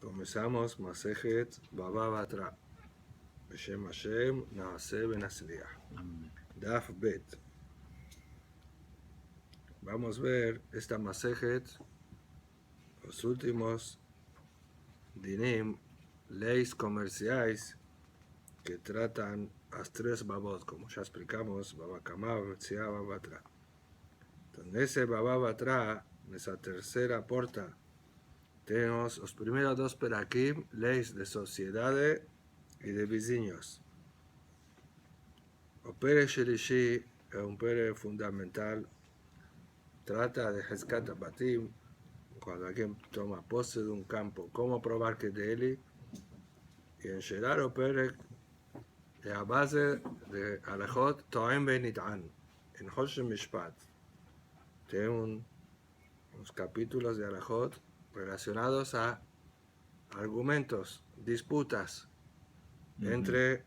Comenzamos Masejet Baba Batra. Beshem Hashem Naaseh Benasliach. Daf Bet. Vamos a ver esta Masejet, los últimos dinim, leyes comerciales que tratan las tres babot, como ya explicamos, Baba Kamá, Baba Metzia, Baba Batra. Entonces, ese Baba Batra, en esa tercera porta, tenemos los primeros dos perakim, leyes de sociedades y de vecinos. El pere Shelishi es un pere fundamental, trata de Hezkat Batim, cuando alguien toma pose de un campo, cómo probar que de él, y en Shelar o pere, es a base de Alejot Toem Benit'an, en Hoshem Mishpat. Tiene unos capítulos de Alejot relacionados a argumentos, disputas entre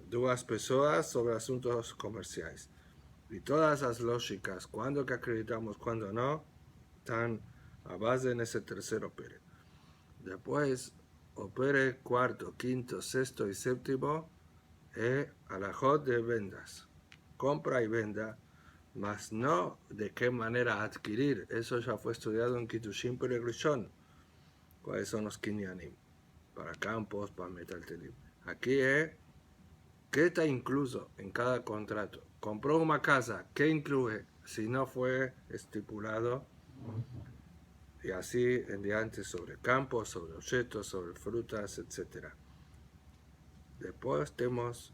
dos personas sobre asuntos comerciales. Y todas las lógicas, cuándo que acreditamos, cuándo no, están a base en ese tercer opere. Después, opere cuarto, quinto, sexto y séptimo es alajot de vendas, compra y venda, mas no de qué manera adquirir. Eso ya fue estudiado en Kitushin Peregrishon. ¿Cuáles son los kinyanim? Para campos, para metaltelim. Aquí es ¿qué está incluso en cada contrato? Compró una casa, ¿qué incluye? Si no fue estipulado, y así en diante sobre campos, sobre objetos, sobre frutas, etc. Después tenemos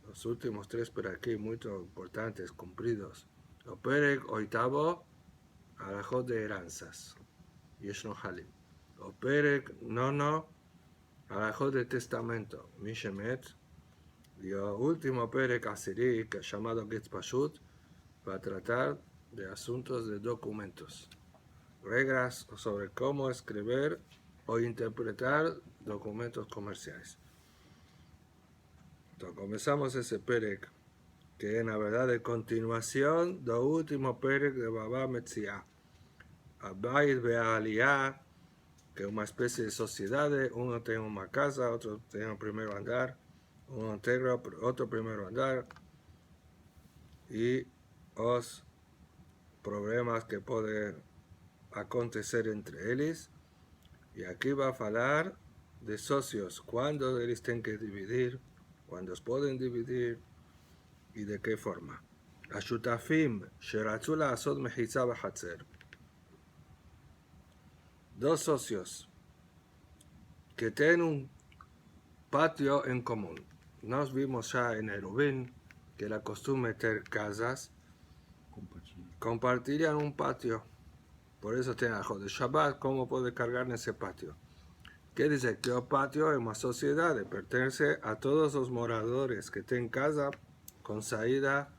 los últimos tres por aquí, muy importantes, cumplidos. El perek oitavo, alajot de heranzas, yeshno halim. El perek nono, alajot de testamento, mishemet. Y el último perek asiri, que es llamado Getz Pashut, va a tratar de asuntos de documentos, reglas sobre cómo escribir o interpretar documentos comerciales. Entonces comenzamos ese perek, que es en la verdad de continuación del último perek de Baba Metzia. Abayit Be'aliyah, que es una especie de sociedad, uno tiene una casa, otro tiene un primer andar, uno integra otro primer andar, y los problemas que pueden acontecer entre ellos. Y aquí va a hablar de socios, cuándo ellos tienen que dividir, cuándo pueden dividir y de qué forma. השותפים שרצו לעשות מחיצה בחצר. Dos socios que tienen un patio en común. Nos vimos ya en Eruvin que la costumbre de tener casas compartirían un patio. Por eso tienen algo de Shabbat, ¿cómo puede cargar en ese patio? ¿Qué dice? Que el patio es una sociedad, pertenece a todos los moradores que tienen casa con salida,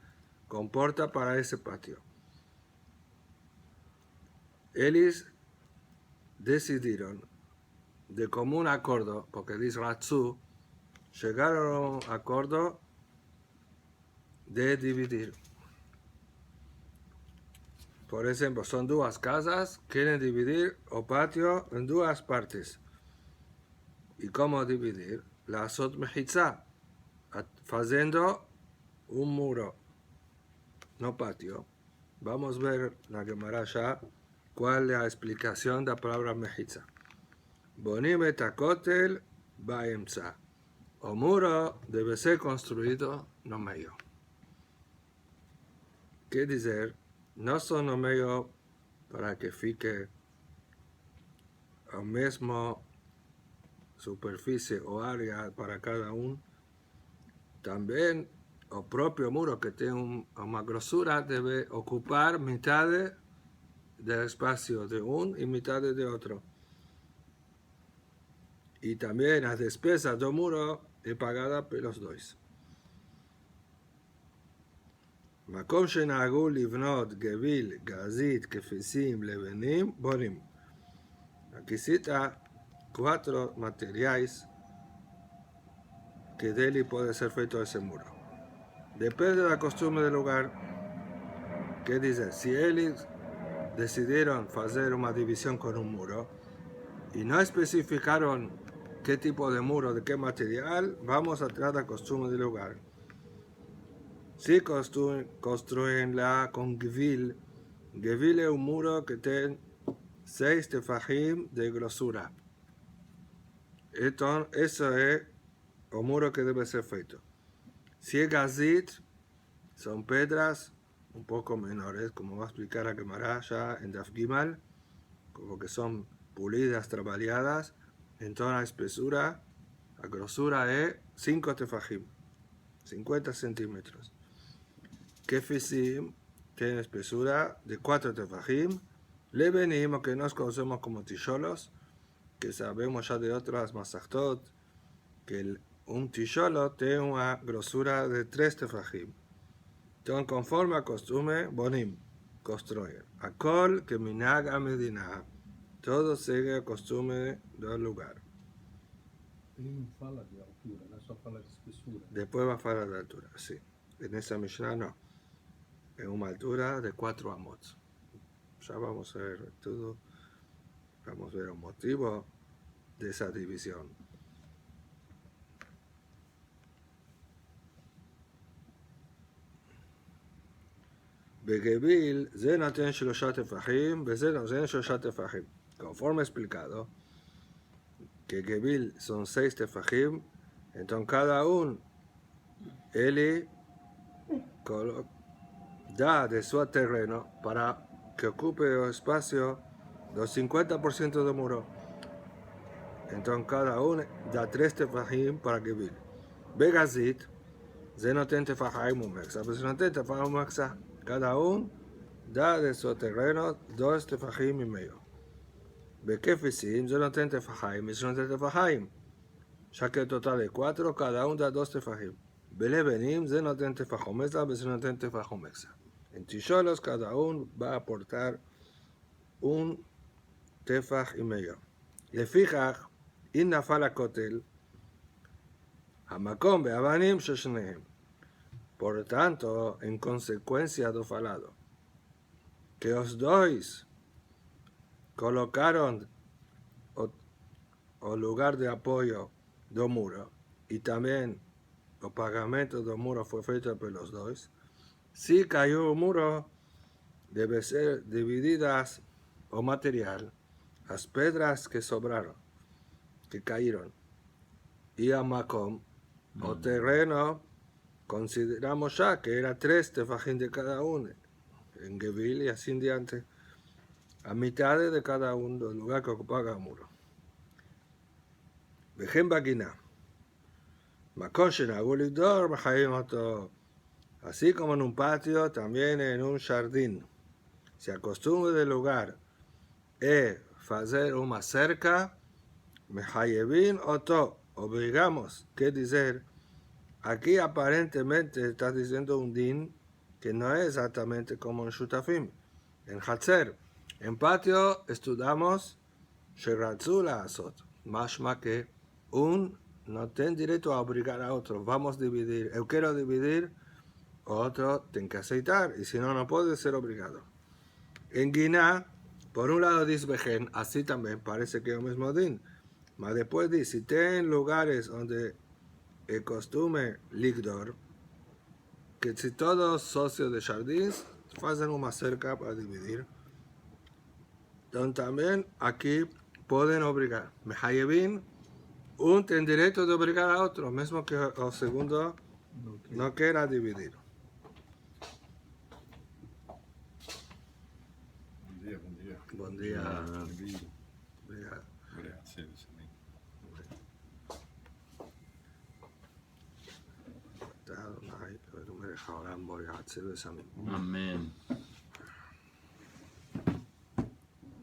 con puerta para ese patio. Ellos decidieron de común acuerdo, porque dice Ratzu, llegaron a un acuerdo de dividir. Por ejemplo, son dos casas, quieren dividir el patio en dos partes. ¿Y cómo dividir? La asot mechitza, haciendo un muro, no patio. Vamos a ver la Gemara ya cuál es la explicación de la palabra mechitza. Bonim et hakotel baemtza. El muro debe ser construido no medio. ¿Qué decir? No son no medio para que fique a misma superficie o área para cada uno. También el propio muro que tiene una grosura debe ocupar mitad del espacio de uno y mitad de otro. Y también las despesas del muro es pagada por los dos. מקום שנהגו לבנות גביל, גזית, כפיסים, לבנים, בונים. Aquí cita 4 materiales que de él puede ser feito ese muro. Depende de la costumbre del lugar. ¿Qué dice? Si ellos decidieron hacer una división con un muro, y no especificaron qué tipo de muro, de qué material, vamos atrás de la costumbre del lugar. Si construyen la con gevil, gevil es un muro que tiene 6 tefajim de grosura. Entonces, eso es el muro que debe ser feito. Si es gazit, son piedras un poco menores, como va a explicar la Gemara ya en Daf Gimal, como que son pulidas, trabajadas. Entonces la espesura, la grosura es 5 tefajim, 50 centímetros. Kefisim tiene espesura de 4 tefajim. Lebenim, que nos conocemos como ticholos, que sabemos ya de otras masachtot, que un ticholo tiene una grosura de 3 tefajim. Entonces, conforme a costumbre, bonim, construyen. Akol que minag a medina, todo sigue a costumbre del lugar. Ele não fala de altura, né? Só fala de espessura. Después va a hablar de altura, sí. En esa Mishnah no. Es una altura de 4 amot. Ya vamos a ver todo. Vamos a ver el motivo de esa división. בגביל זה נותן 3 טפחים וזה נותן 3 טפחים. Conforme explicado, que Gebil son 6 tefajim, entonces cada uno, él da de su terreno para que ocupe el espacio del 50% del muro. Entonces cada uno da 3 tefajim para Gebil. Begazit, זה נותן תפחים ומקסה, וזה נותן תפחים ומקסה. Cada uno da de su terreno 2 tefajim y medio. Bekefisim, זה נותן תפחים, וזה נותן תפחים. Ya que el total de 4, cada uno da 2 tefajim. Belebenim, זה נותן תפחומexa, וזה נותן תפחומexa. En ticholos, cada uno va a aportar un tefaj y medio. לפיכך, אם נפל הכותל, המקום באבנים של שניהם. Por lo tanto, en consecuencia do falado, que os dois colocaron o lugar de apoyo do muro y también el pagamento do muro fue feito por los dos, si cayó el muro, debe ser divididas o material, las piedras que sobraron, que cayeron, y a Macom, o terreno, consideramos ya que era 3 tefajim de cada uno, en Gevil y así diante, a mitad de cada uno del lugar que ocupaba el muro. Vejen Bagina, Macón Shenagú Ligdor, Mahayim Oto, así como en un patio, también en un jardín. Si acostumbra del lugar es hacer una cerca, Mahayim Oto, obligamos, que decir, aquí aparentemente está diciendo un din que no es exactamente como en Shutafim. En Hatzer, en patio, estudiamos Sheratzula Asot. Mashma que un no tiene derecho a obligar a otro. Vamos a dividir. Yo quiero dividir, otro tiene que aceitar. Y si no, no puede ser obligado. En Guiná, por un lado dice Bejen, así también parece que es el mismo din. Mas después dice, si tienen lugares donde el costumbre ligdor, que si todos socios de jardines hacen una cerca para dividir, entonces también aquí pueden obligar. Mehayevin, un tiene derecho de obligar a otro, mismo que el segundo no quiera dividir. Bom dia. Buen día. Bem-vindo. Obrigado. Obrigado, Silvio, também. Amén.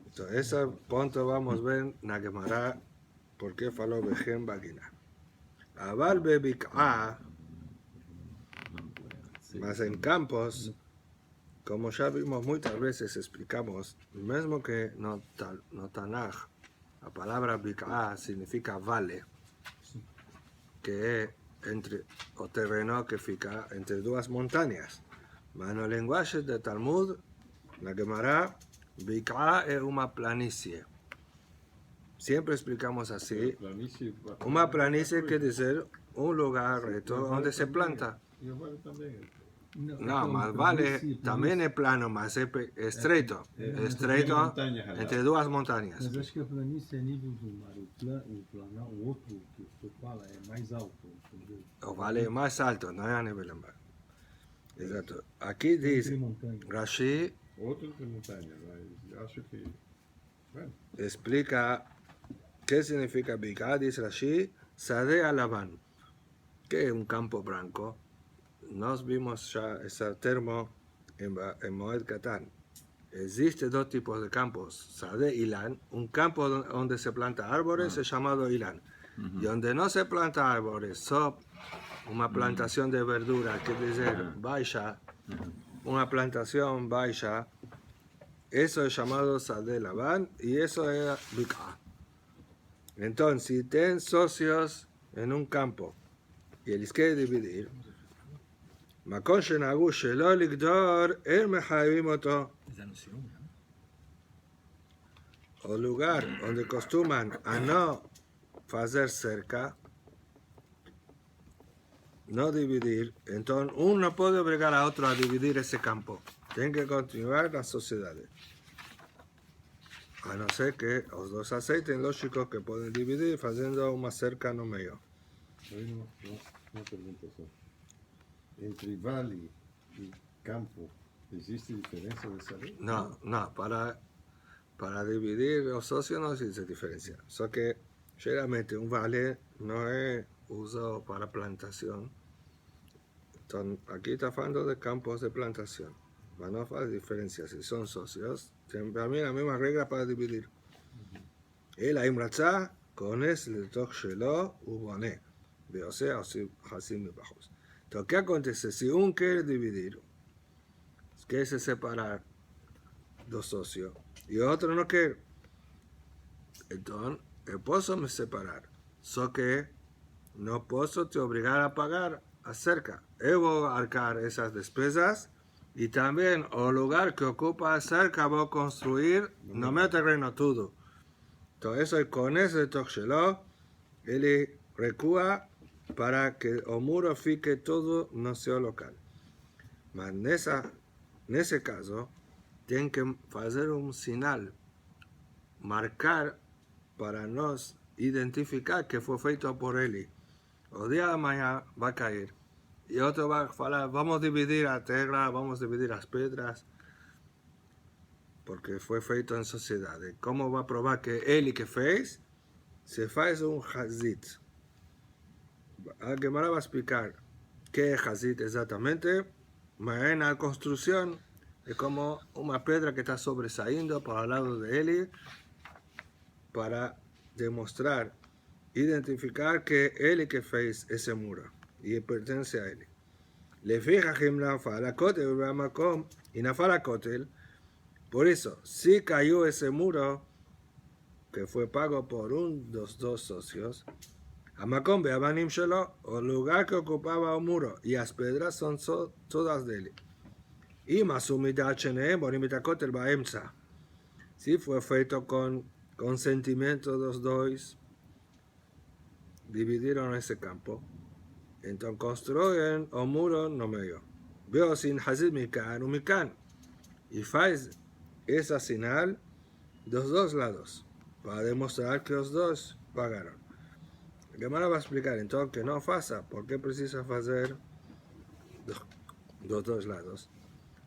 Entonces, ese punto vamos a ver en la Gemara por qué faló Bejen Bagina. Aval Bebik'a, más en campos, como ya vimos muchas veces, explicamos, mismo que no Tanaj, la palabra Bik'a significa vale, que es entre o terreno que fica entre dos montañas. Mas en el lenguaje de Talmud, la Gemara, Bik'a es una planicie. siempre explicamos así. Planicie, Una planicie quiere decir un lugar recto donde se planta. Y el vale también. No, más vale, también es plano, más es estreito. Estreito montanhas al entre lado. duas montanhas. Mas acho que a planície é nível do mar. O outro que tu fala é mais alto, entendeu? O vale es más alto, no es a nivel del mar. Exacto. Aquí Entre dice, montanhas. Rashi Outro de montanha, mas acho que. Bueno, explica qué significa Bikah, dice Rashi, Sade Alaban, que es un campo blanco. Nos vimos ya ese termo en Moed Katan. Existen dos tipos de campos, Sade y Ilan. Un campo donde se planta árboles es llamado Ilan. Y donde no se planta árboles, son una plantación de verdura, que dice Baisha, una plantación Baisha, eso es llamado Sade Laban y eso es Bikah. Entonces, si tienen socios en un campo y ellos quieren dividir, מקום שנהגו שלא לגדור, הם מחייבים אותו. O lugar donde acostumbran a no hacer cerca, no dividir, entonces uno no puede obligar a otro a dividir ese campo. Tienen que continuar las sociedades. A no ser que los dos acepten, lógico que pueden dividir haciendo una cerca no medio. aí uma pergunta só. Entre vale e campo, existe diferença dessa lei? No, no, para dividir los socios no existe diferencia. Solo que generalmente un vale no es uso para plantación. Entonces, aquí está hablando de campos de plantación. Pero no hace diferencia si son socios. Tienen para mí la misma regla para dividir. El Aimracha con es el toque shelo ubone. O sea, así me bajos. Entonces, ¿qué acontece? Si uno quiere dividir, quiere separar dos socios y otro no quiere, entonces, puedo me separar. Solo que no puedo te obligar a pagar acerca. Voy a arcar esas despesas y también el lugar que ocupa cerca voy a construir, no me terreno todo. Entonces, eso con ese toxelo, él recúa para que el muro fique todo no sea local. Mas en ese caso, tienen que hacer un señal, marcar para nos identificar que fue feito por él. O día de mañana va a caer. Y otro va a hablar, vamos a dividir la tierra, vamos a dividir las piedras, porque fue feito en sociedad. ¿Cómo va a probar que él y que fez? Se hace un hazit. Alguien me va a explicar qué es hazit exactamente. En la construcción es como una piedra que está sobresaliendo por el lado de él para demostrar, identificar que él que fez ese muro y pertenece a él. Le fija que la kotel y la kotel. Por eso, si cayó ese muro que fue pago por de los dos socios, Amakom be'abanim shelo, o lugar que ocupaba el muro y las piedras son todas de él. Y masumidat shenehem borim et kotel ba'emtza. Si fue feito con consentimiento de los dos, dividieron ese campo. Entonces construyen el muro no medio. Veo sin hazid mikan u mikan. Y faz esa señal de los dos lados para demostrar que los dos pagaron. Gemara va a explicar entonces que no faça, porque precisa hacer los dos lados.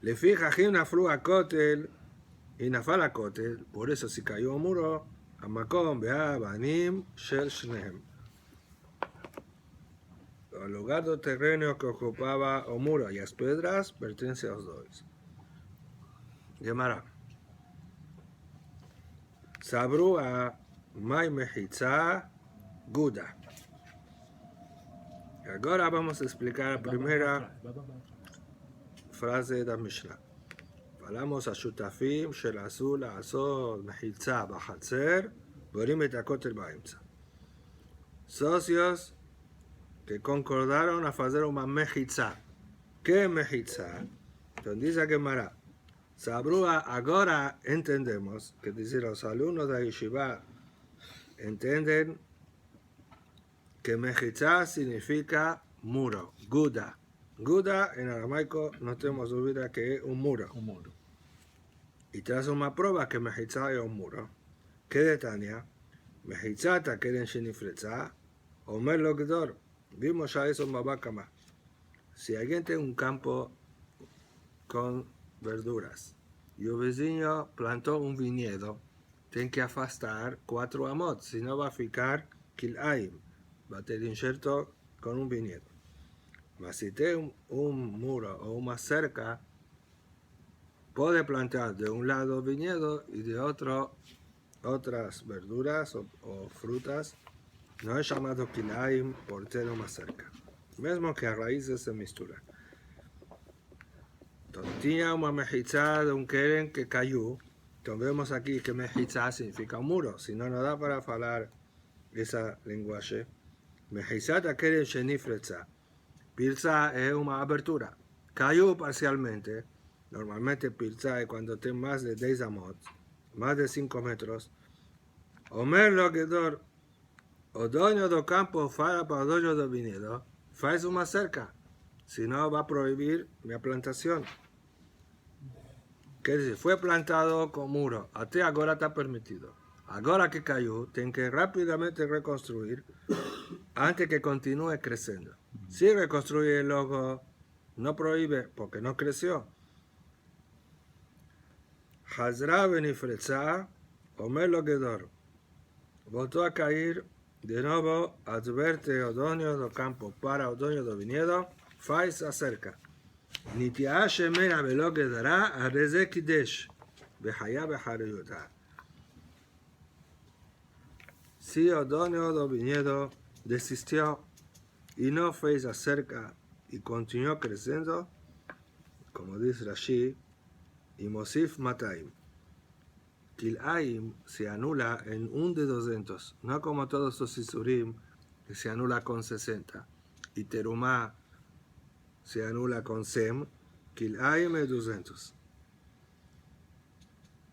Le fija que una flua kotel y nafala kotel, por eso si cayó el muro, amakom bea banim shel shnehem. El lugar del terreno que ocupaba el muro y las piedras pertenece a los dos. Gemara. Sabru a mai mechitza guda. Agora vamos a explicar la primera frase de la Mishnah. Falamos a shutafim shel asu לעשות מחיצה בחצר בונים את הכותל באמצע. Socios que concordaron a hacer una mejitza. ¿Qué es mejitza? Entonces dice Gemara, Sabrúa, ahora entendemos que dice los alumnos de Yeshiva entienden que Mejizá significa muro, Guda. Guda en aramaico no tenemos duda que es un muro. Un muro. Y tras una prueba que Mejizá es un muro. ¿Qué de Tania? Mejizá ta quieren shinifretza, Omer lo Gedor. Vimos ya eso en Babakama. Si alguien tiene un campo con verduras y un vecino plantó un viñedo, tiene que afastar 4 amot, si no va a ficar kilaim, va a tener injerto con un viñedo. Mas si tiene un muro o una cerca, puede plantar de un lado viñedo y de otro otras verduras o frutas. No es llamado kilaim por tener una cerca. Mesmo que a raíces se misturan. Entonces, tenía una mejizá de un keren que cayó. Entonces vemos aquí que mejizá significa un muro. Si no, no da para hablar ese lenguaje. Mejizá ta keren shenifretza. Pilza es una abertura. Cayó parcialmente. Normalmente pilza es cuando tiene más de 10 amot, más de 5 metros. Omer lo Gedor, o dueño do campo fala para o dueño do viñedo, faz uma cerca, si no va a prohibir mi plantación. Quer dizer, fue plantado con muro, até agora está permitido. Agora que cayó, tiene que rápidamente reconstruir antes que continúe creciendo. Si reconstruye luego, no prohíbe porque no creció. Hazra benifretza, Omer lo Gedor. Voltó a caer, de nuevo advierte o dueño do campo para o dueño do viñedo, faz acerca. Nitiá shemera velo quedará a reze kidesh, behaya behariyotá. Si o dueño do viñedo desistió y no fez acerca y continuó creciendo, como dice Rashi, y Mosif Mataim. Kilaim se anula en 1 de 200, no como todos los Isurim, que se anula con 60. Y Terumá se anula con Sem, Kilaim es 200.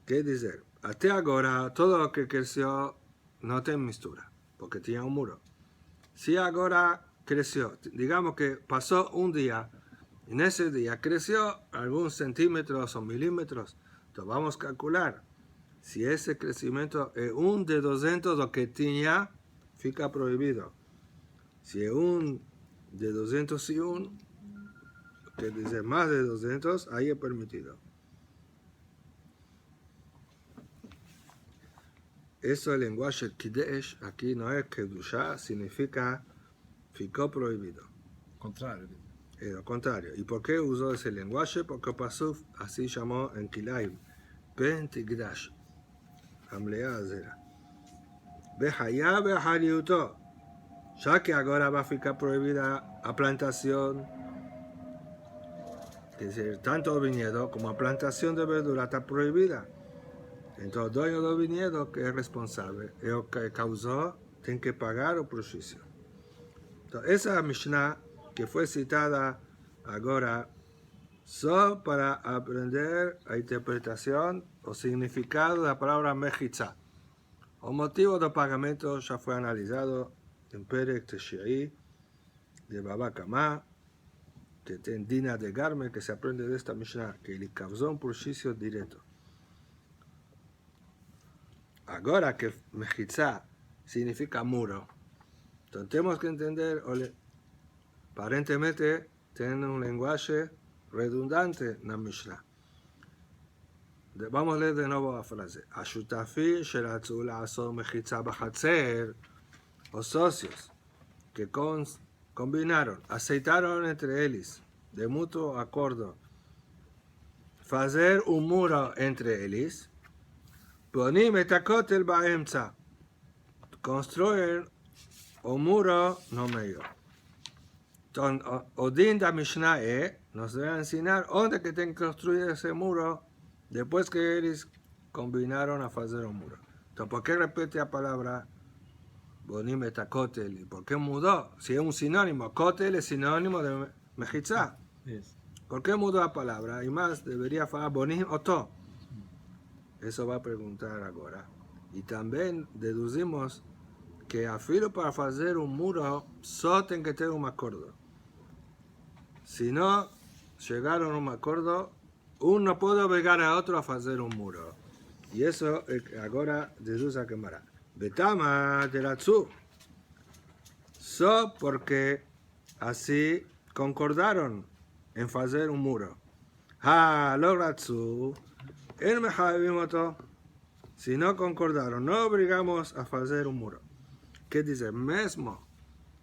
¿Qué dice? Hasta ahora, todo lo que creció no tiene mistura, porque tenía un muro. Si ahora creció, digamos que pasó un día, en ese día creció algunos centímetros o milímetros, entonces vamos a calcular. Si ese crecimiento es 1 de 200, lo que tenía, fica prohibido. Si es 1 de 201, que dice más de 200, ahí es permitido. Eso el lenguaje kidesh, aquí no es kedushá, significa ficó prohibido. Contrario. Es lo contrario. ¿Y por qué usó ese lenguaje? Porque Pasuf así llamó en Kilaim. Ben Tigdash. Amlea Azera. Behaya Behariuto. Ya que ahora va a ficar prohibida a plantación, es decir, tanto viñedo como a plantación de verdura está prohibida. Entonces, el dueño del viñedo que es responsable, el que causó, tiene que pagar el prejuicio. Entonces, esa Mishnah que fue citada ahora, solo para aprender la interpretación o significado de la palabra mejizá. El motivo del pagamento ya fue analizado en Perek Teshiri de Baba Kama, que tiene Dina de Garme, que se aprende de esta Mishnah, que le causó un prejuicio directo. Ahora que mejizá significa muro, entonces tenemos que entender, aparentemente tiene un lenguaje redundante en la Mishnah. Vamos a leer de nuevo la frase. Ashutafim sheratzu la'asor mejizá b'chatzer, los socios que combinaron, aceitaron entre ellos, de mutuo acuerdo, hacer un muro entre ellos, ponim et hakotel ba'emtza, construir un muro no medio. Entonces, Odin da Mishnah nos debe enseñar dónde que tienen que construir ese muro después que ellos combinaron a hacer un muro. Entonces, ¿por qué repite la palabra Bonim et hakotel? ¿Y por qué mudó? Si es un sinónimo, kotel es sinónimo de mejizá. Yes. ¿Por qué mudó la palabra? Y más, debería falar bonim oto. Eso va a preguntar ahora. Y también deducimos que afilo para hacer un muro, solo tienen que tener un acuerdo. Si no llegaron a un acuerdo, uno no puede obligar a otro a hacer un muro. Y eso ahora deduce a quemará. Betama de la tzu. Porque así concordaron en hacer un muro. Ha, logra tzu. El mejavimoto. Si no concordaron, no obligamos a hacer un muro. ¿Qué dice? Mesmo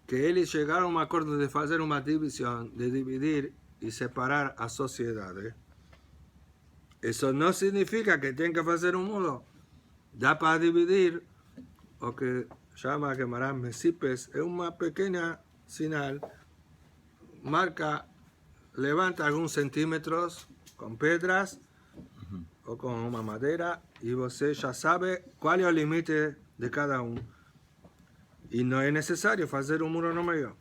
que ellos llegaron a un acuerdo de hacer una división, de dividir y separar a sociedades, eso no significa que tienen que hacer un muro. Da para dividir, o que llama que Marán Mesipes, es una pequeña señal, marca, levanta algunos centímetros con piedras o con una madera y usted ya sabe cuál es el límite de cada uno. Y no es necesario hacer un muro no medio.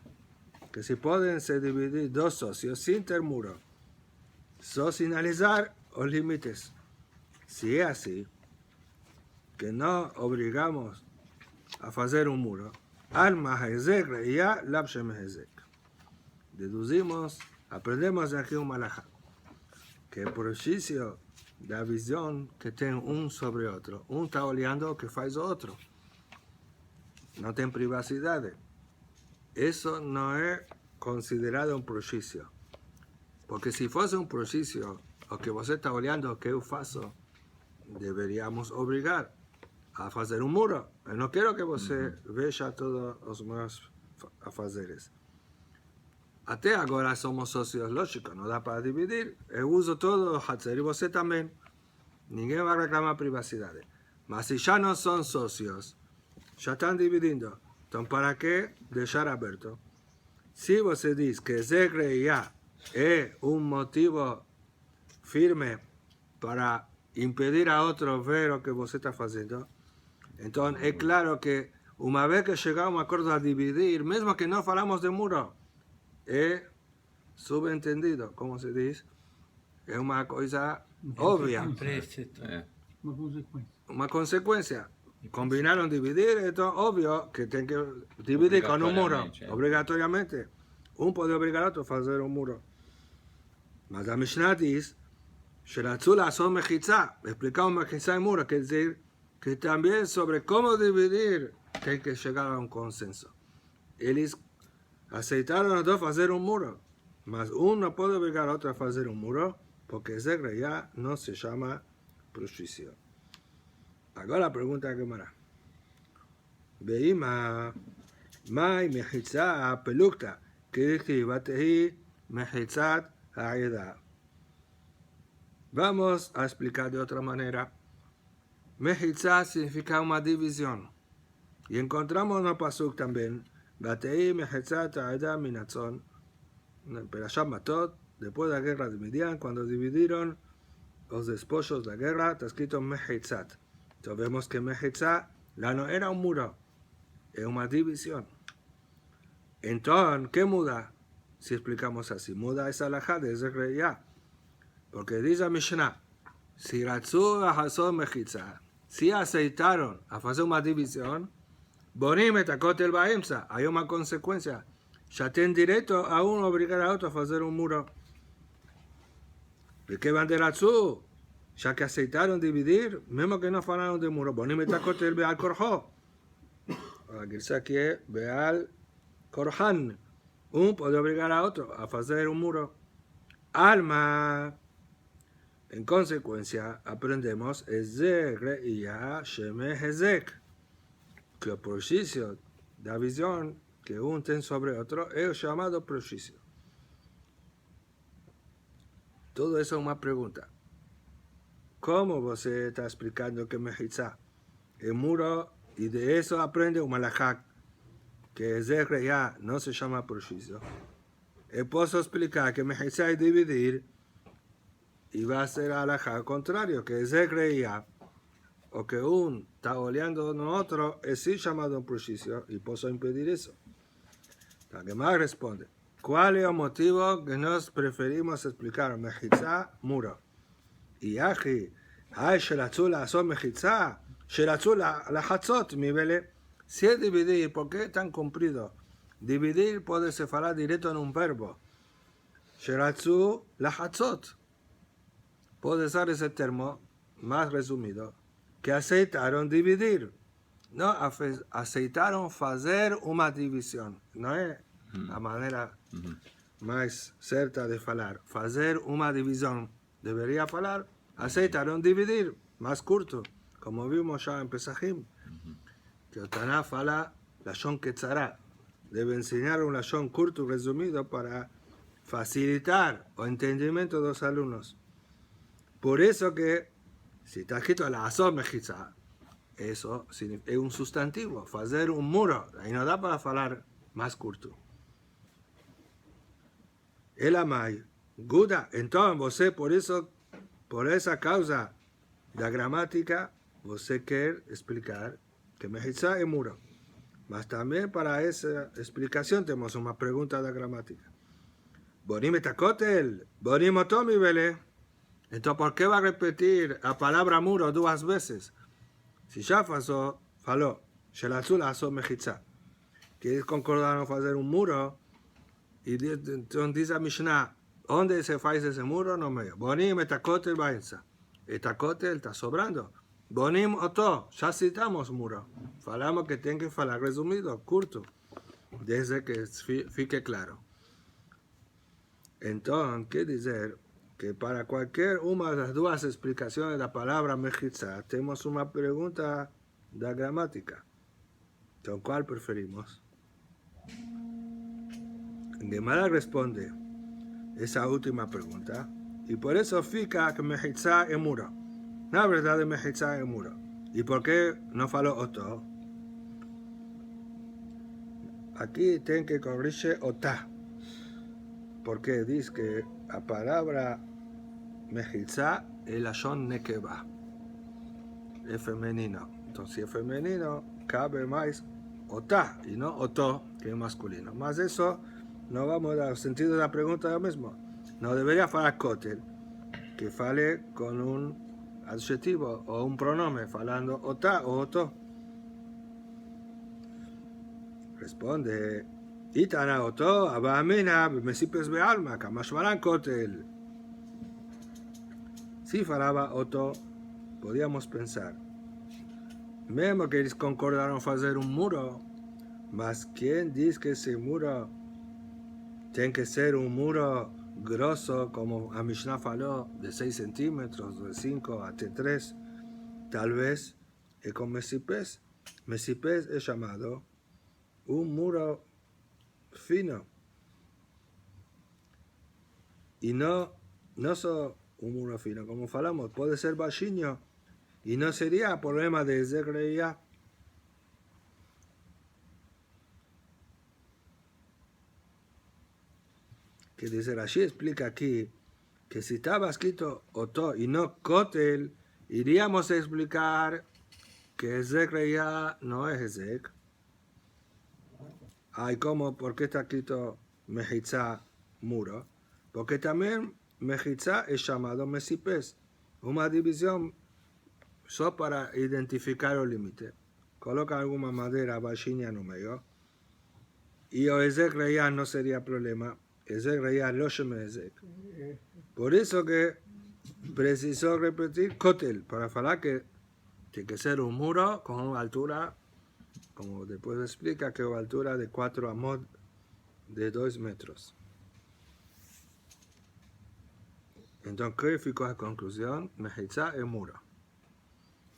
Que si pueden se dividir dos socios sin tener muro, solo señalizar los límites. Si es así, que no obligamos a hacer un muro, alma hezek reía lapshem hezek. Deducimos, aprendemos de aquí un malajá, que el prejuicio de la visión que tiene un sobre otro, un está oleando que hace otro. No tiene privacidad. Eso no es considerado un prejuicio. Porque si fuese un prejuicio, o que usted está oleando que yo faço, deberíamos obligar a hacer un muro. Yo no quiero que usted vea todos los meus afazeres. Hasta ahora somos socios lógicos, no da para dividir. Yo uso todo los hacer y usted también. Ninguém va a reclamar privacidad. Mas si ya no son socios, ya están dividiendo. Entonces, ¿para qué dejar abierto? Si usted dice que se creía es un motivo firme para impedir a otro ver lo que usted está haciendo, entonces es claro que una vez que llegamos a acuerdo a dividir, mismo que no hablamos de muro, es subentendido, como se dice, es una cosa obvia, Uma consequência. una consecuencia. Combinaron dividir, entonces obvio que tienen que dividir con un muro, obligatoriamente. Uno puede obligar a otro a hacer un muro. Mas la Mishnah dice, שרצו לעשות מחיצה, explicamos מחיצה y muro, que es decir, que también sobre cómo dividir, tienen que llegar a un consenso. Ellos aceitaron a dos a hacer un muro, mas uno puede obligar a otro a hacer un muro, porque ese ya no se llama prejuicio. Ahora la pregunta que me hará. Veima, mai mejitza pelukta, que dice, batehi mejitzat aida. Vamos a explicar de otra manera. Mejitza significa una división. Y encontramos en el pasuk también, batehi mejitzat aida minatzon, en Perashat Matot, después de la guerra de Midian, cuando dividieron los despojos de la guerra, está escrito mejitzat. Entonces vemos que Mejitza no era un muro, es una división. Entonces, ¿qué muda? Si explicamos así, muda esa alajá de Zekreya. Porque dice Mishnah, si Ratzu Hazón Mejitza, si aceitaron a hacer una división, Bonim etakotel baemsa, hay una consecuencia. Ya tienen derecho a uno obligar a otro a hacer un muro. ¿De qué van de Ratzu? Ya que aceitaron dividir, mismo que no hablaron de muro, Bonim etakotel beal korjo. La guisa aquí es beal korhan. Uno puede obligar a otro a hacer un muro. Alma. En consecuencia, aprendemos Ezek y ya Sheme Hezek, que el prejuicio de la visión que uno tiene sobre otro es llamado prejuicio. Todo eso es una pregunta. ¿Cómo usted está explicando que Mejitza es muro y de eso aprende un malajak que Ezek ya no se llama prejuicio? Puedo explicar que Mejitza es dividir y va a ser alajá al contrario, que se creía o que un está oleando en otro es sí llamado un prejuicio y puedo impedir eso. La que más responde, ¿cuál es el motivo que nos preferimos explicar Mejitza, muro? Y aji, ay, sheratzu la son Mejitza, sheratzu la hatzot, mi vele, Si es dividir, ¿por qué tan comprido? Dividir puede ser falar directo en un verbo. Sheratzu lahatzot. Puede ser ese termo más resumido. Que aceitaron dividir. No, aceitaron hacer una división. No es la manera más cierta de falar. Hacer una división. Debería falar. Aceitaron dividir. Más corto. Como vimos ya en Pesajim. Que Otaná fala Lashon Ketzará. Debe enseñar un Lashon corto resumido para facilitar el entendimiento de los alumnos. Por eso que, si está escrito la Azor Mejizá, eso es un sustantivo, hacer un muro, ahí no da para hablar más corto. El amai, Guda, entonces vos por esa causa de la gramática, vos quiere explicar que Mejizá es muro. Mas también para esa explicación tenemos una pregunta de la gramática. Bonim etakotel, bonim otomi vele. Entonces, ¿por qué va a repetir la palabra muro 2 veces? Si ya faló, Shelatzu Azor Mejizá, que concordaron hacer un muro, y entonces dice a Mishnah, ¿dónde se hace ese muro? No me digo. Bonim etakotel baenza. Etakotel está sobrando. Bonim oto, ya citamos muro. Falamos que tiene que falar resumido, corto, desde que fique claro. Entonces, quiere decir que para cualquier una de las 2 explicaciones de la palabra mejizá, tenemos una pregunta de la gramática. Entonces, ¿cuál preferimos? Gemara responde esa última pregunta, y por eso fica que mejizá es muro. La verdad de mejizá es muro. ¿Y por qué no faló otro? Aquí tienen que corregir otá. Porque dice que la palabra mejizá es la shon nekeba. Es femenino. Entonces, si es femenino, cabe más otá y no oto, que es masculino. Más eso, no vamos a dar sentido de la pregunta lo mismo. No debería falar kotel, que fale con un adjetivo o un pronombre, falando otá o oto. Responde, Itana oto, abamina, mesipes bealma, kamashmaran kotel. Si falaba oto, podíamos pensar, mismo que ellos concordaron hacer un muro, mas ¿quién dice que ese muro tiene que ser un muro grosso, como a Mishnah faló, de 6 centímetros, de 5 a 3? Tal vez es con mesipes. Mesipes es llamado un muro fino. Y no solo un muro fino, como falamos, puede ser baixinho. Y no sería problema de Zegreya. Que dice Rashi explica aquí que si estaba escrito Oto y no Kotel, iríamos a explicar que Zegreya no es Zeg. Ay, ¿cómo? ¿Por qué está escrito Mejizá muro? Porque también Mejizá es llamado Mesipes, una división solo para identificar el límite. Coloca alguna madera baixinha en medio. Y o Ezek Reya no sería problema. Ezek Reya lo llama Ezek. Por eso que precisó repetir Kotel, para falar que tiene que ser un muro con una altura, como después explica, que una altura de 4 amot de 2 metros. Entonces, ¿qué ficó la conclusión? Mejizá es muro.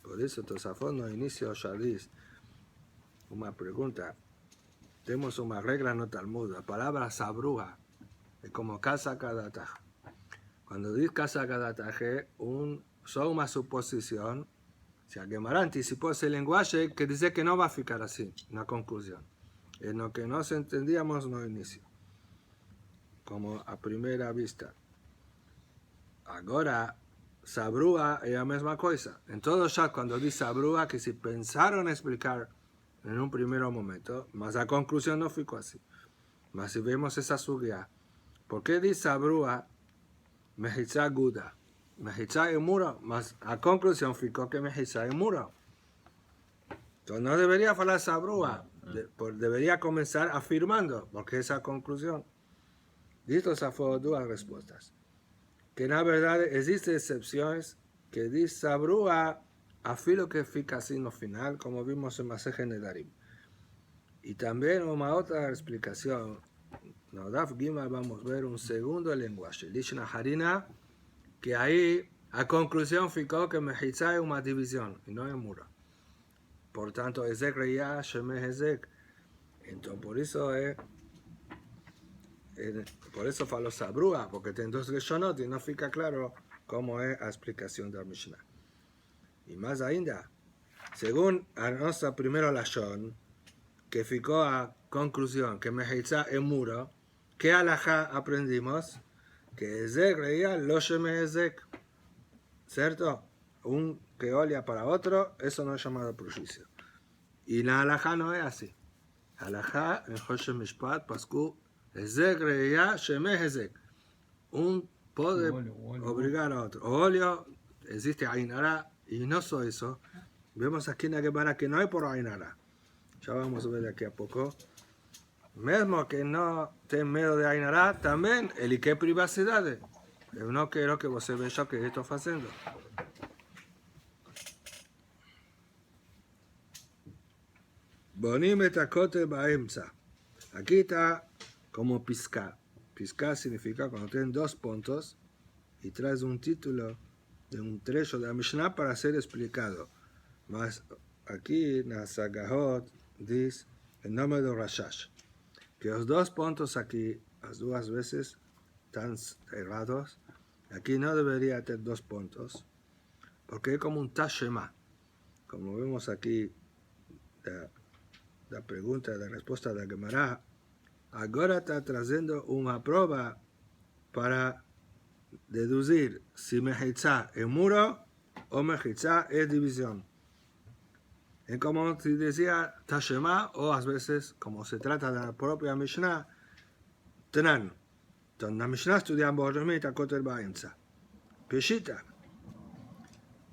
Por eso Tosafot no inicia ya dice una pregunta. Tenemos una regla en el Talmud. La palabra sabruja es como casa cada taje. Cuando dice casa cada taje, solo una suposición. Si a Gemara anticipó ese lenguaje que dice que no va a ficar así, una conclusión. En lo que nos entendíamos no inicio. Como a primera vista. Ahora, sabrúa es la misma cosa. En todo ya cuando dice sabrúa, que si pensaron explicar en un primer momento, mas la conclusión no ficó así. Mas si vemos esa sugia, ¿por qué dice sabrúa mejizá guda? Mejizá es muro, mas la conclusión ficó que mejizá es muro. Entonces no deveria falar sabrúa, deveria começar afirmando, porque essa é a conclusão. Disto essas foram duas respostas. Que na verdade existem exceções que diz sabrúa, afilo que fica assim no final, como vimos em Masejet Nedarim. E também uma outra explicação. No Daf Gimel vamos ver um segundo lenguaje, Lishna Harina, que aí a conclusão ficou que Mechitza é uma divisão e não é muro. Portanto, Ezek Reya, Shemeh Ezek. Então, por isso falou Sabrua, porque tem dois Leshonot e não fica claro como é a explicação da Mishnah. E mais ainda, segundo a nossa primeira Lashon, que ficou a conclusão que Mechitza é muro, que alajá aprendimos? Que Ezek Reya, lo Shemeh Ezek. ¿Cierto? Un que olha para otro, eso no es llamado prejuicio. Y la halajá no es así. Halajá, en Hoshem Mishpat, Pascu, Ezek Reya, Shemeh Ezek. Un puede obligar a otro. Olio, existe Ainara, y no solo eso. Vemos aquí en la Gemara que no hay por Ainara. Ya vamos a ver de aquí a poco. Mesmo que no tenga miedo de Ainara, también el que privacidad. Eu não quero que você veja o que eu estou fazendo. Bonim et hakotel baemtza. Aqui está como piscar. Piscar significa quando tem dois pontos e traz um título de um trecho da Mishnah para ser explicado. Mas aqui na Sagahot diz em nome do Rashash que os dois pontos aqui, as duas vezes, están errados. Aquí no debería tener dos puntos, porque es como un tashema. Como vemos aquí, la pregunta y la respuesta de la Gemara, ahora está trayendo una prueba para deducir si Mechitza es muro o Mechitza es división. Es como si decía tashema, o a veces, como se trata de la propia Mishnah, Tenan. Entonces, en la Mishnah estudiamos Bonim et hakotel baemtza. Peshita.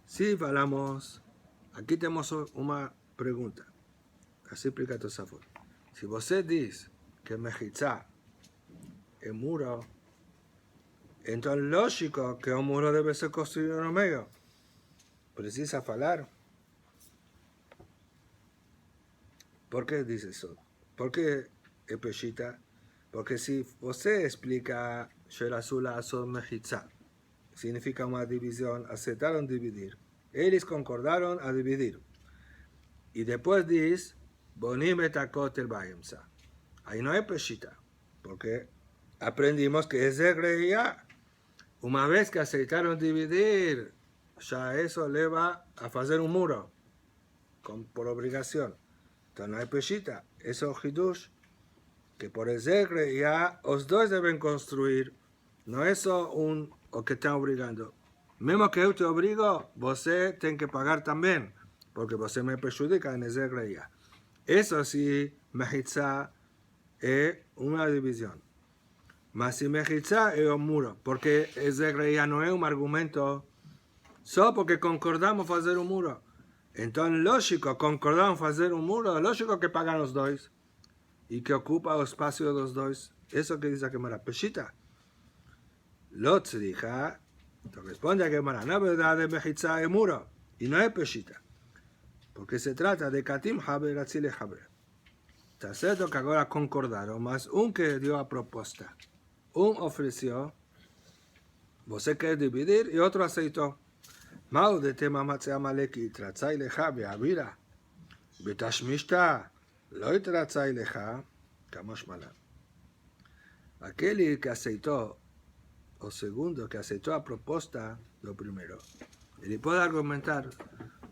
Si hablamos, aquí tenemos una pregunta. Así explica Tosafot. Si você diz que Mechitza es muro, entonces lógico que un muro debe ser construido en el medio. Precisa hablar. ¿Por qué dice eso? ¿Por qué es Peshita? Porque si você explica Shelasula Asod Mechitza, significa una división, aceptaron dividir. Ellos concordaron a dividir. Y después dice, Bonim et hakotel baemtza. Ahí no hay Peshita, porque aprendimos que es Reya. Una vez que aceptaron dividir, ya eso le va a hacer un muro, por obligación. Entonces no hay Peshita. Eso es Hidush. Que por Ezek ya os dos deben construir, no es o que están obligando. Mesmo que yo te obligo, você tem que pagar también, porque você me perjudica en Ezek ya. Eso sí, Mechitza es una división. Mas si Mechitza es un muro, porque Ezek ya no es un argumento, solo porque concordamos hacer un muro. Entonces, lógico, concordamos hacer un muro, lógico que pagan los dos. Y que ocupa el espacio de los dos. Eso que dice la Gemara, Peshita. Lo tzricha, responde a Gemara, la verdad de Mechitza es muro, y no es Peshita. Porque se trata de Katim Haber Atzile Haber. Está cierto que ahora concordaron, mas un que dio a propuesta. Un ofreció, você quer dividir, y otro aceitó. Mau de tema Matzea Maleki, Tratzai Lecha, Beavira, Betashmishta. Lo itratzai leja, kamash malan. Aquel que aceitó, o segundo, que aceitó a proposta, lo primero. Ele pode argumentar,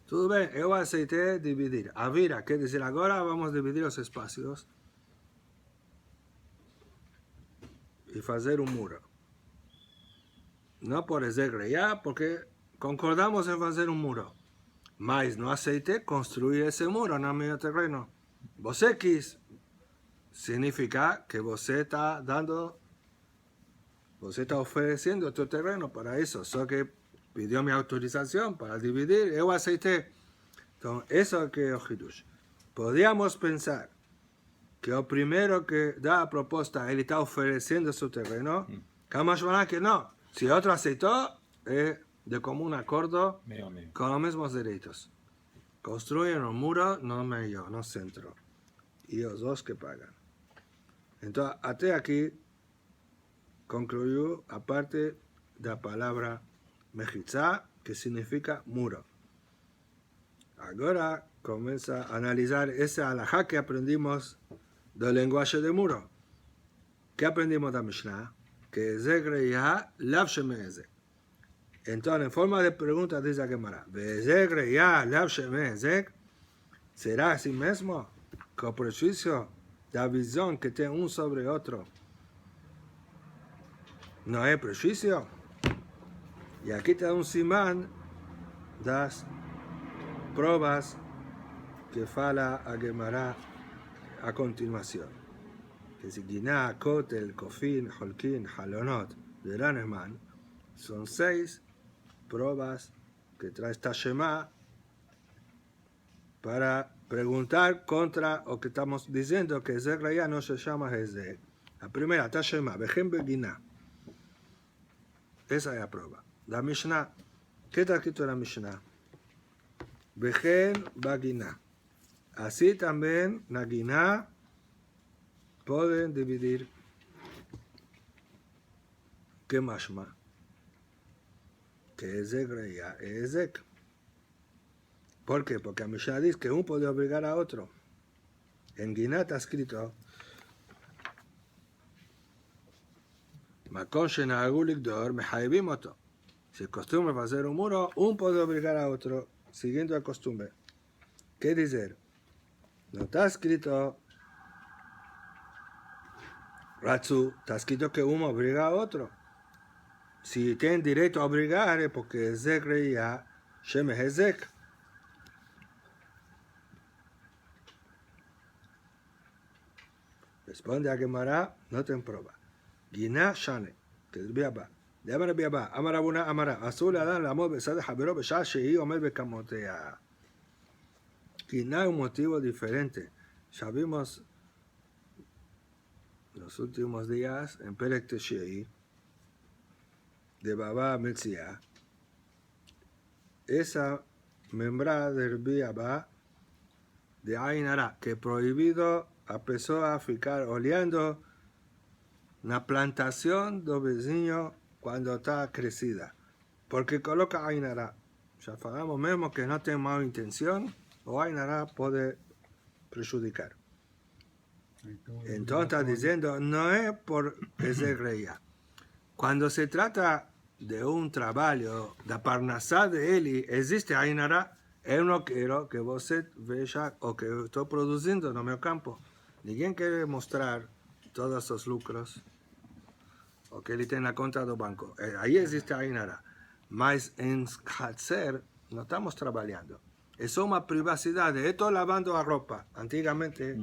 tudo bem, eu aceitei dividir. A vira, quer dizer, agora vamos dividir os espaços e fazer um muro. Não por exegrear, porque concordamos em fazer um muro. Mas não aceitei construir esse muro no meu terreno. Você quis, significa que você está dando, você está oferecendo o teu terreno para isso. Só que pidió mi autorización para dividir, eu aceitei. Entonces, eso que es Hidush. Podríamos pensar que el primero que da la propuesta, él está ofreciendo su terreno, Kamashvana que no. Si otro aceptó, es de común acuerdo con los mismos derechos. Construyen un muro, no medio, no centro. Y los dos que pagan. Entonces, hasta aquí concluyó, aparte de la palabra Mejizá, que significa muro. Ahora comienza a analizar esa alajá que aprendimos del lenguaje de muro. ¿Qué aprendimos de la Mishnah? Que Zegreya Lav Shemezek. Entonces, en forma de pregunta dice la Gemara, Zegreya Lav Shemezek, ¿será así mismo? Con prejuicio de la visión que tiene uno sobre otro. ¿No hay prejuicio? Y aquí te da un simán das pruebas que fala a Gemara a continuación. Que si Giná, Kotel, Kofin, Holkin, Halonot, de Raneman, son 6 pruebas que trae esta Shema para preguntar contra lo que estamos diciendo, que Zegreya no se llama Hezek. La primera, Tashema, Bejem Beginá. Esa es la prueba. La Mishnah, ¿qué está escrito en la Mishnah? Bejen Baginá. Así también, Naginá pueden dividir. ¿Qué mashma? Que Ezek Reya es Ezek. ¿Por qué? Porque a Mishnah dice que uno puede obligar a otro. En Giná está escrito Makon Shenagul Igdor Mehaibim Oto. Si es costumbre para hacer un muro, uno puede obligar a otro siguiendo la costumbre. ¿Qué dice? No está escrito Ratsu, está escrito que uno obliga a otro. Si tienen derecho a obligar es porque Ezek Reya Sheme Ezek. Responde a Gemara, no te prueba. Giná Shane, que es Biaba. De Amara Biaba, Amara Buna Amara, Azul Adán la Mob Besad Habero Beshah Shei Omer Bekamotea. Giná es un motivo diferente. Ya vimos los últimos días en Perek Teshei de Baba Metzia. Esa membrana del Biaba de Ainara, que prohibido empezó a ficar oleando una plantación de vecino cuando está crecida. Porque coloca Ainara. Ya falamos mismo que no tiene mala intención, o Ainara puede perjudicar. Entonces está diciendo, no es por ese reya. Cuando se trata de un trabajo, de parnasá de él, existe Ainara, yo no quiero que usted vea o que estoy produciendo en mi campo. Ninguém quiere mostrar todos esos lucros o que él tiene en la cuenta del banco. Ahí existe Ainara. Mas en Hatzer no estamos trabajando. Es una privacidad. Estoy lavando la ropa. Antiguamente,